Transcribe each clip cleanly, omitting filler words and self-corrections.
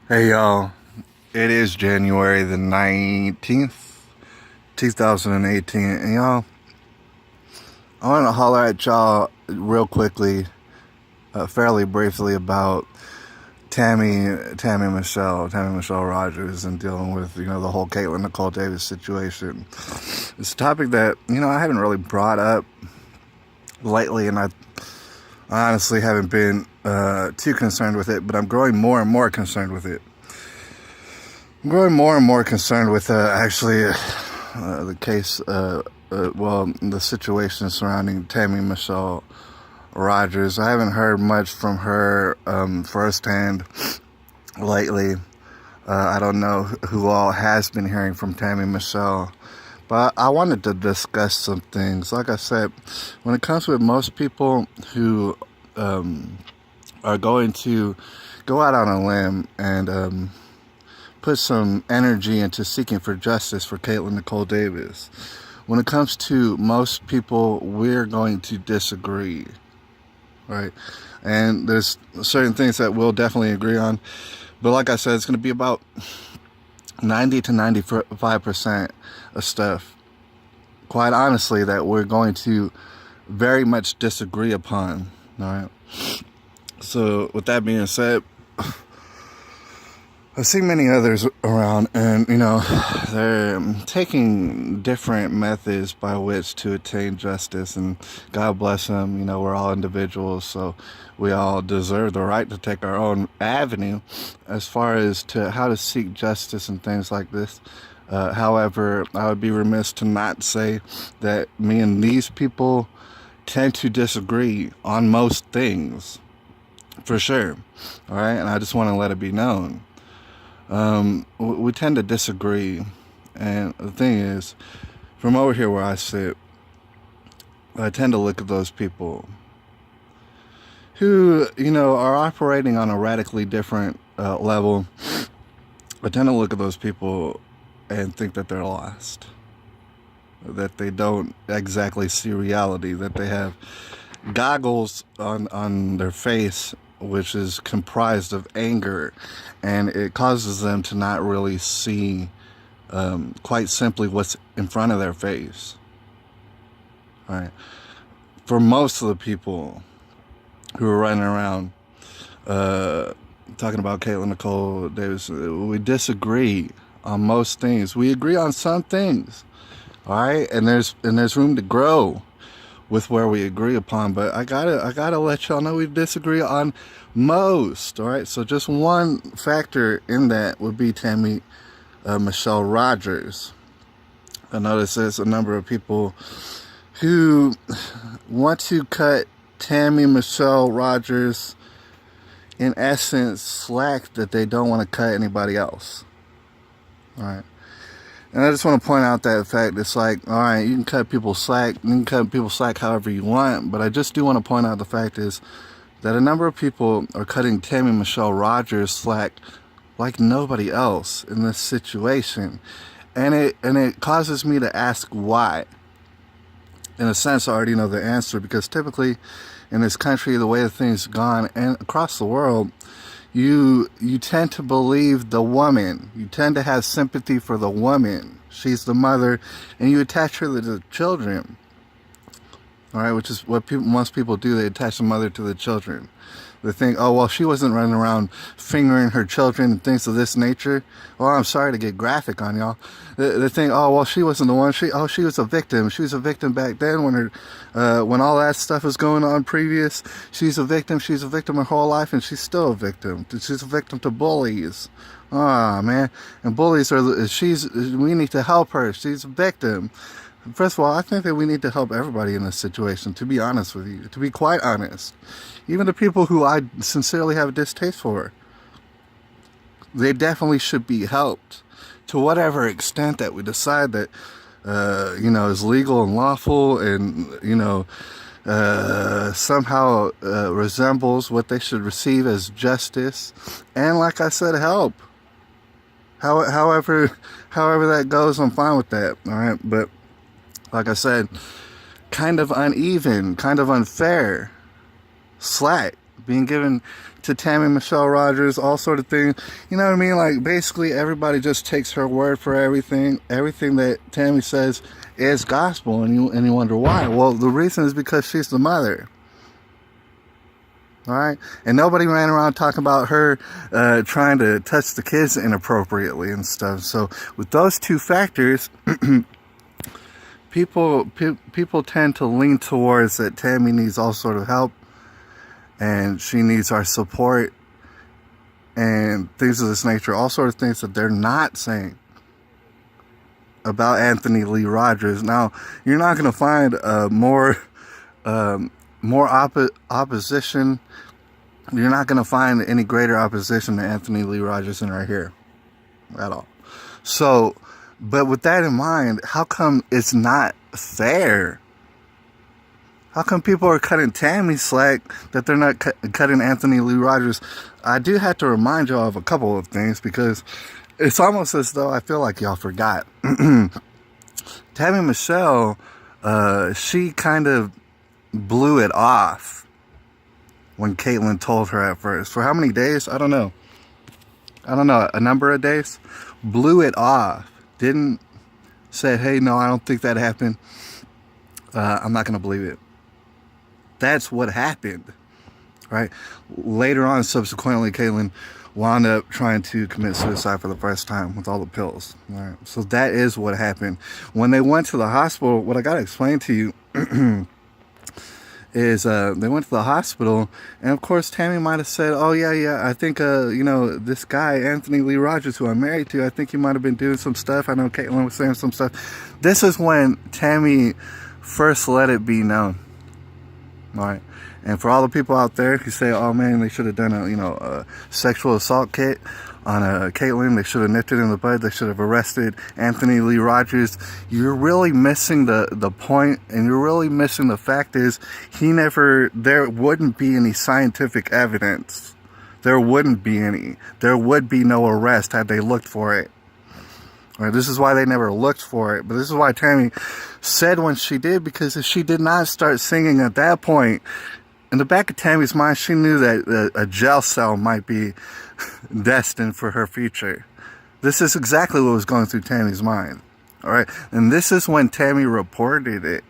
Hey y'all, it is January the 19th, 2018, and y'all, I want to holler at y'all real quickly, fairly briefly about Tammy Michelle Rogers and dealing with, the whole Caitlin Nicole Davis situation. It's a topic that, I haven't really brought up lately, and I honestly haven't been too concerned with it, but I'm growing more and more concerned with it. I'm growing more and more concerned with the case, the situation surrounding Tammy Michelle Rogers. I haven't heard much from her firsthand lately. I don't know who all has been hearing from Tammy Michelle, but I wanted to discuss some things. Like I said, when it comes with most people who are going to go out on a limb and put some energy into seeking for justice for Caitlin Nicole Davis. When it comes to most people, we're going to disagree, right? And there's certain things that we'll definitely agree on. But like I said, it's going to be about 90 to 95% of stuff, quite honestly, that we're going to very much disagree upon, all right? So with that being said, I see many others around, and they're taking different methods by which to attain justice. And God bless them. We're all individuals, so we all deserve the right to take our own avenue as far as to how to seek justice and things like this. However, I would be remiss to not say that me and these people tend to disagree on most things, for sure. All right, and I just want to let it be known. We tend to disagree, and the thing is, from over here where I sit, I tend to look at those people who, are operating on a radically different level. I tend to look at those people and think that they're lost, that they don't exactly see reality, that they have goggles on their face which is comprised of anger, and it causes them to not really see quite simply what's in front of their face. All right. For most of the people who are running around talking about Caitlin Nicole Davis, we disagree on most things. We agree on some things, all right, and there's room to grow with where we agree upon, but I gotta let y'all know we disagree on most. All right, so just one factor in that would be Tammy Michelle Rogers. I notice there's a number of people who want to cut Tammy Michelle Rogers, in essence, slack that they don't want to cut anybody else. All right. And I just want to point out that fact. It's like, all right, you can cut people slack. You can cut people slack however you want. But I just do want to point out the fact is that a number of people are cutting Tammy Michelle Rogers slack like nobody else in this situation. And it causes me to ask why. In a sense, I already know the answer, because typically in this country, the way that things gone and across the world, you tend to believe the woman. You tend to have sympathy for the woman. She's the mother, and you attach her to the children. All right, which is what most people do. They attach the mother to the children. They think, oh, well, she wasn't running around fingering her children and things of this nature. Well, I'm sorry to get graphic on y'all. They think, oh, well, she wasn't the one. She was a victim. She was a victim back then when all that stuff was going on previous. She's a victim. She's a victim her whole life, and she's still a victim. She's a victim to bullies. Ah, man. And bullies we need to help her. She's a victim. First of all, I think that we need to help everybody in this situation, to be honest with you, to be quite honest. Even the people who I sincerely have a distaste for, they definitely should be helped to whatever extent that we decide that, is legal and lawful and, somehow resembles what they should receive as justice. And like I said, help. However that goes, I'm fine with that. All right. But like I said, kind of uneven, kind of unfair slack being given to Tammy Michelle Rogers, all sort of things. You know what I mean? Like, basically everybody just takes her word for everything. Everything that Tammy says is gospel, and you wonder why. Well, the reason is because she's the mother. All right, and nobody ran around talking about her trying to touch the kids inappropriately and stuff. So with those two factors, people tend to lean towards that Tammy needs all sort of help, and she needs our support, and things of this nature. All sort of things that they're not saying about Anthony Lee Rogers. Now, you're not going to find more opposition. You're not going to find any greater opposition to Anthony Lee Rogers than right here at all. So, but with that in mind, how come it's not fair? How come people are cutting Tammy slack that they're not cutting Anthony Lee Rogers? I do have to remind y'all of a couple of things, because it's almost as though I feel like y'all forgot. Tammy Michelle, she kind of blew it off when Caitlyn told her at first. For how many days? I don't know. A number of days. Blew it off. Didn't say, hey, no, I don't think that happened. I'm not going to believe it. That's what happened, right? Later on, subsequently, Caitlyn wound up trying to commit suicide for the first time with all the pills. All right? So that is what happened. When they went to the hospital, what I got to explain to you is they went to the hospital, and of course Tammy might have said, oh yeah, I think this guy Anthony Lee Rogers, who I'm married to, I think he might have been doing some stuff. I know Caitlyn was saying some stuff. This is when Tammy first let it be known. All right. And for all the people out there who say, oh man, they should have done a sexual assault kit on Caitlyn, they should have nipped it in the bud, they should have arrested Anthony Lee Rogers. You're really missing the point, and you're really missing the fact is there wouldn't be any scientific evidence. There wouldn't be any. There would be no arrest had they looked for it. All right, this is why they never looked for it. But this is why Tammy said when she did, because if she did not start singing at that point, in the back of Tammy's mind, she knew that a jail cell might be destined for her future. This is exactly what was going through Tammy's mind. All right. And this is when Tammy reported it.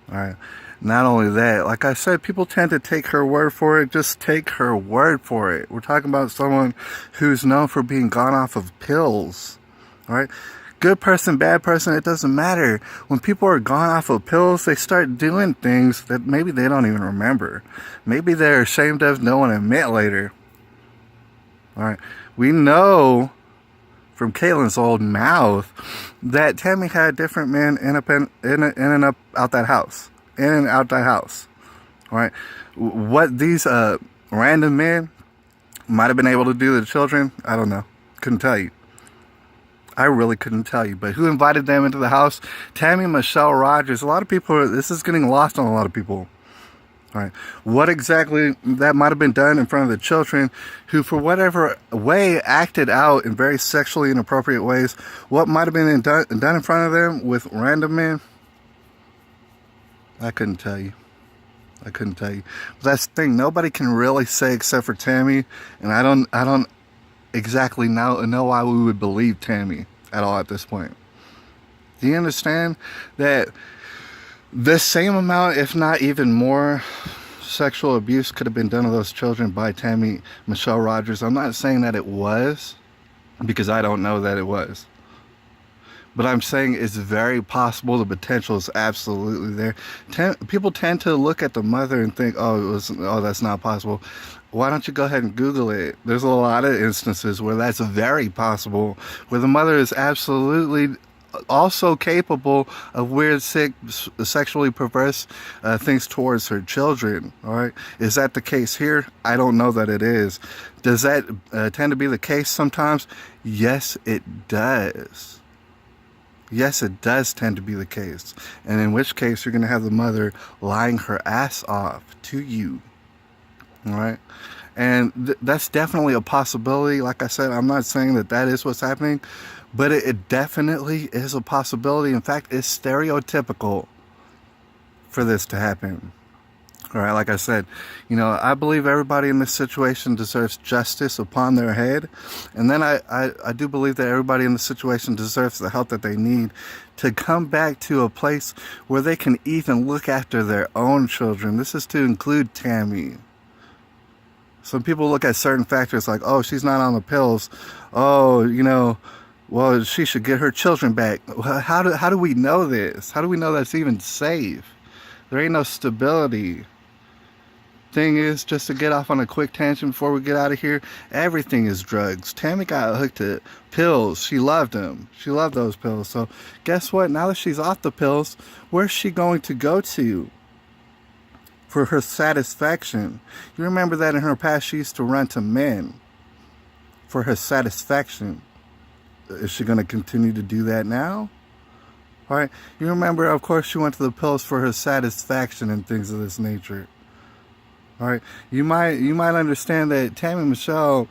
All right. Not only that, like I said, people tend to take her word for it. Just take her word for it. We're talking about someone who's known for being gone off of pills. All right. Good person, bad person, it doesn't matter. When people are gone off of pills, they start doing things that maybe they don't even remember. Maybe they're ashamed of, no one admit later. All right. We know from Caitlyn's old mouth that Tammy had different men in and out that house. In and out that house. All right. What these random men might have been able to do to the children, I don't know. Couldn't tell you. I really couldn't tell you. But who invited them into the house? Tammy Michelle Rogers. A lot of people, this is getting lost on a lot of people. All right. What exactly that might have been done in front of the children, who for whatever way acted out in very sexually inappropriate ways. What might have been done in front of them with random men? I couldn't tell you. But that's the thing. Nobody can really say except for Tammy. And I don't exactly know why we would believe Tammy at all at this point. Do you understand that the same amount, if not even more, sexual abuse could have been done to those children by Tammy Michelle Rogers? I'm not saying that it was, because I don't know that it was. But I'm saying it's very possible. The potential is absolutely there. People tend to look at the mother and think, oh, that's not possible. Why don't you go ahead and Google it? There's a lot of instances where that's very possible, where the mother is absolutely also capable of weird, sick, sexually perverse things towards her children. All right. Is that the case here? I don't know that it is. Does that tend to be the case sometimes? Yes, it does. Yes, it does tend to be the case. And in which case, you're going to have the mother lying her ass off to you. All right. And that's definitely a possibility. Like I said, I'm not saying that is what's happening, but it definitely is a possibility. In fact, it's stereotypical for this to happen. All right, like I said, I believe everybody in this situation deserves justice upon their head. And then I do believe that everybody in this situation deserves the help that they need to come back to a place where they can even look after their own children. This is to include Tammy. Some people look at certain factors like, oh, she's not on the pills. Oh, well, she should get her children back. How do we know this? How do we know that's even safe? There ain't no stability. Thing is, just to get off on a quick tangent before we get out of here, everything is drugs. Tammy got hooked to pills. She loved them. She loved those pills. So guess what? Now that she's off the pills, where's she going to go to for her satisfaction? You remember that in her past she used to run to men for her satisfaction. Is she going to continue to do that now? All right. You remember, of course, she went to the pills for her satisfaction and things of this nature. All right, you might understand that Tammy Michelle,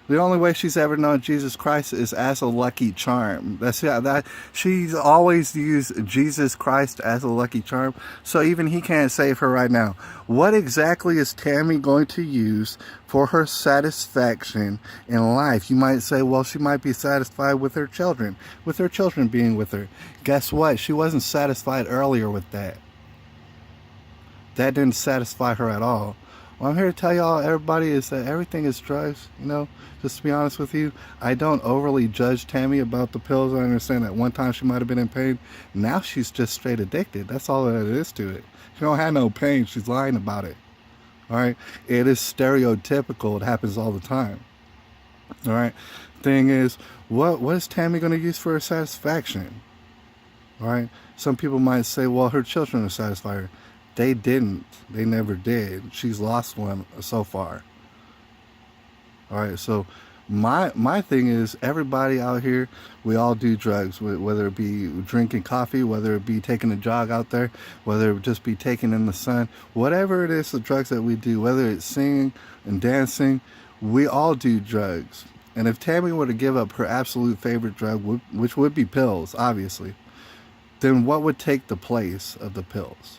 the only way she's ever known Jesus Christ is as a lucky charm. That she's always used Jesus Christ as a lucky charm. So even he can't save her right now. What exactly is Tammy going to use for her satisfaction in life? You might say, well, she might be satisfied with her children being with her. Guess what? She wasn't satisfied earlier with that. That didn't satisfy her at all. What I'm here to tell y'all, everybody, is that everything is drugs. Just to be honest with you, I don't overly judge Tammy about the pills. I understand that one time she might have been in pain. Now she's just straight addicted. That's all that it is to it. She don't have no pain. She's lying about it. All right? It is stereotypical. It happens all the time. All right? Thing is, what is Tammy going to use for her satisfaction? All right? Some people might say, well, her children will satisfy her. They didn't. They never did. She's lost one so far. All right, so my thing is, everybody out here, we all do drugs, whether it be drinking coffee, whether it be taking a jog out there, whether it just be taking in the sun, whatever it is, the drugs that we do, whether it's singing and dancing, we all do drugs. And if Tammy were to give up her absolute favorite drug, which would be pills, obviously, then what would take the place of the pills?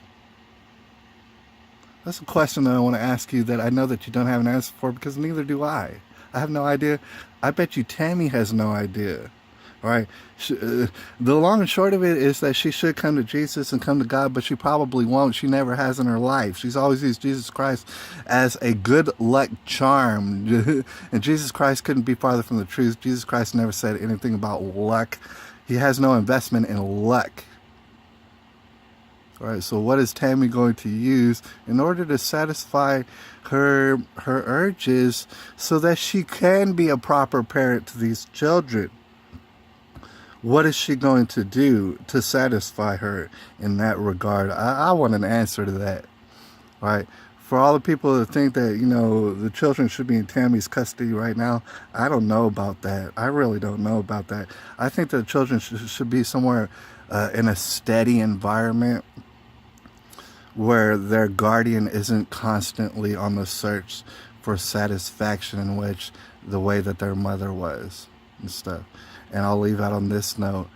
That's a question that I want to ask you that I know that you don't have an answer for, because neither do I. I have no idea. I bet you Tammy has no idea. All right. The long and short of it is that she should come to Jesus and come to God, but she probably won't. She never has in her life. She's always used Jesus Christ as a good luck charm. And Jesus Christ couldn't be farther from the truth. Jesus Christ never said anything about luck. He has no investment in luck. All right, so what is Tammy going to use in order to satisfy her urges so that she can be a proper parent to these children? What is she going to do to satisfy her in that regard? I want an answer to that. All right. For all the people that think that, the children should be in Tammy's custody right now, I don't know about that. I really don't know about that. I think that the children should be somewhere in a steady environment, where their guardian isn't constantly on the search for satisfaction, in which the way that their mother was and stuff. And I'll leave out on this note.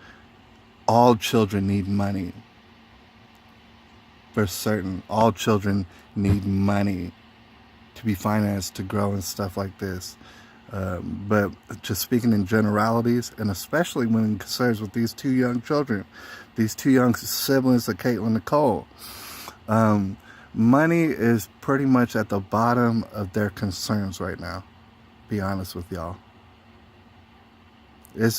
All children need money. For certain. All children need money to be financed to grow and stuff like this. But just speaking in generalities, and especially when it concerns with these two young children, these two young siblings of Caitlin Nicole, money is pretty much at the bottom of their concerns right now. Be honest with y'all. It's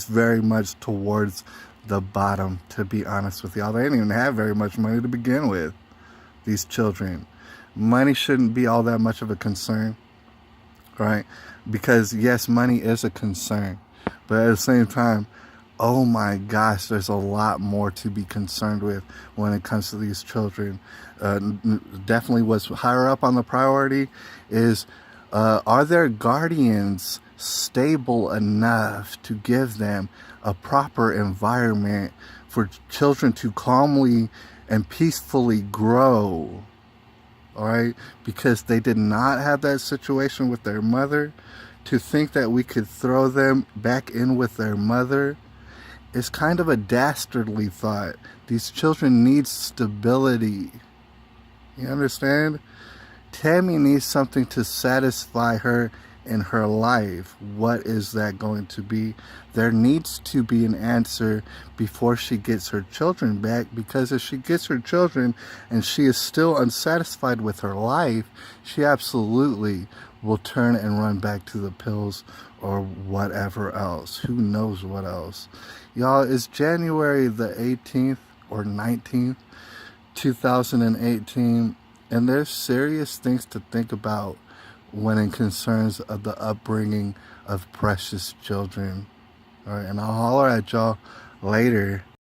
very much towards the bottom, to be honest with y'all. They didn't even have very much money to begin with, these children. Money shouldn't be all that much of a concern, right? Because yes, money is a concern, but at the same time, oh my gosh, there's a lot more to be concerned with when it comes to these children. Definitely what's higher up on the priority is, are their guardians stable enough to give them a proper environment for children to calmly and peacefully grow? All right, because they did not have that situation with their mother. To think that we could throw them back in with their mother is kind of a dastardly thought. These children need stability. You understand? Tammy needs something to satisfy her in her life. What is that going to be? There needs to be an answer before she gets her children back, because if she gets her children and she is still unsatisfied with her life, she absolutely will turn and run back to the pills or whatever else. Who knows what else? Y'all, it's January the 18th or 19th, 2018, and there's serious things to think about when it concerns of the upbringing of precious children. All right, and I'll holler at y'all later.